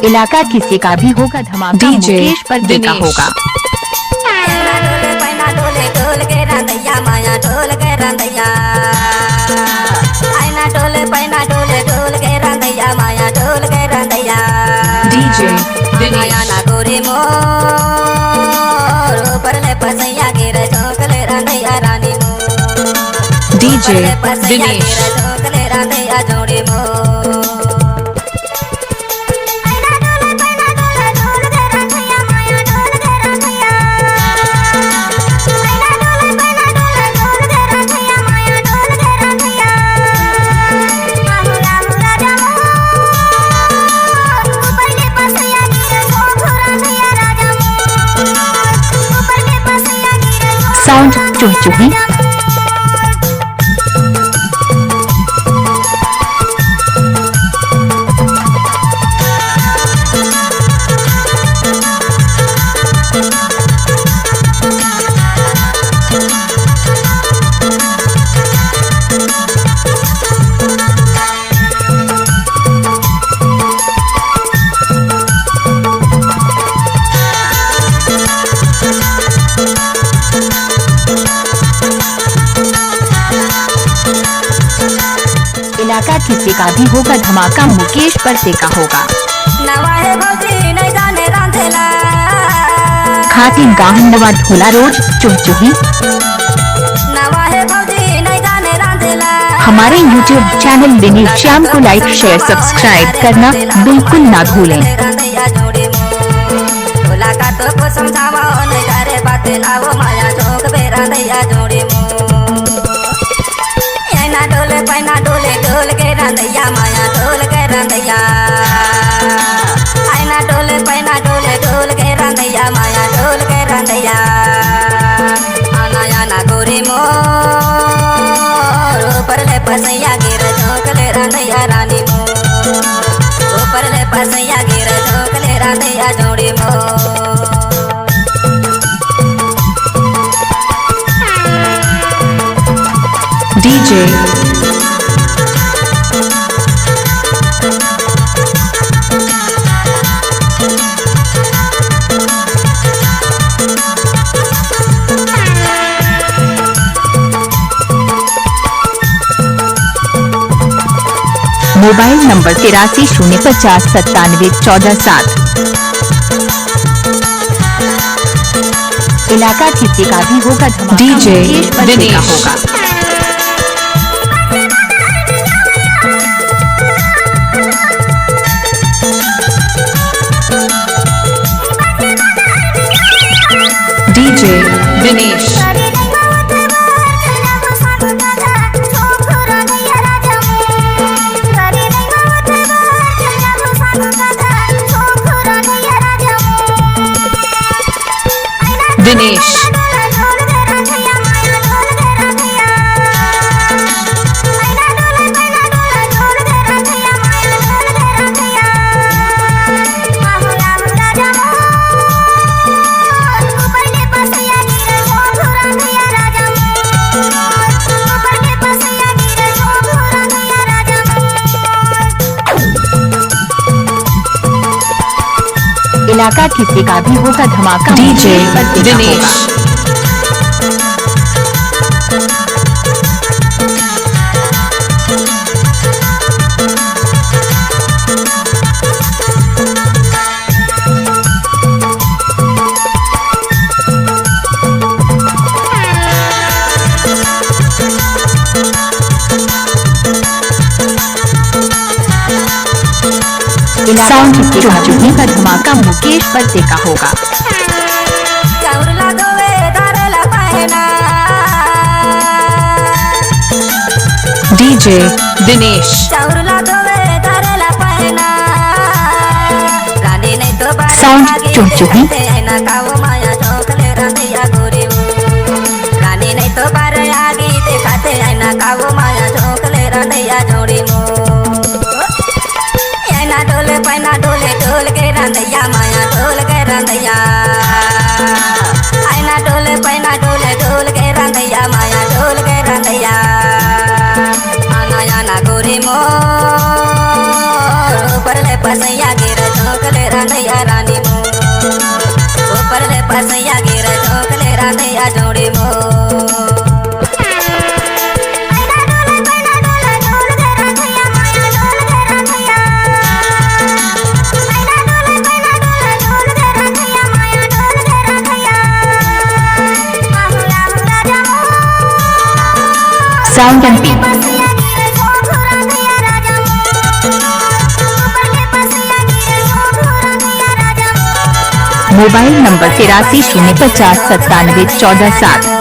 इलाका किसी का भी होगा धमाका डीजे मुकेश पर देखा होगा। डीजे दिनेश गोरी मोर परले पसैया गिर चौकले रंदैया रानी मोर डीजे दिनेश चौकले रंदैया जोड़ी मोर साउंड चुहचुही। इलाका किसी का भी होगा धमाका मुकेश पर देखा होगा। खातिन गाहन नवा ढोला रोज चुहचुही। हमारे YouTube चैनल विनीत श्याम को लाइक शेयर सब्सक्राइब करना बिल्कुल ना भूलें। डोल के रंदैया माया डोल के रंदैया आईना डोले पैना डोले डोल के रंदैया माया डोल के रंदैया आना आना गोरी मोर ऊपर ले पसैया गिर चौकले रंदैया रानी मोर ऊपर ले पसैया गिर चौकले रंदैया जोड़ी मोर डीजे मोबाइल नंबर 8305079147। इलाका किसी का भी होगा धमाका डीजे मुकेश पर देखा दिनेश होगा। डीजे दिनेश दिनेश इलाका किसी का भी होगा धमाका डीजे मुकेश पर देखा दिनेश होगा। साउंड चुहचुही का धमाका मुकेश पर देखा होगा। DJ Dinesh sound Chuhchuhi. रानी नहीं तो बार आगे दिखाते आईना कावो माया चौकले रंदैया जोड़ी मो डोले पैना डोले डोल के रंदैया माया डोल के रंदैया आईना डोले पैना डोले डोल के रंदैया sound and P mobile number 83 050 97 14 7।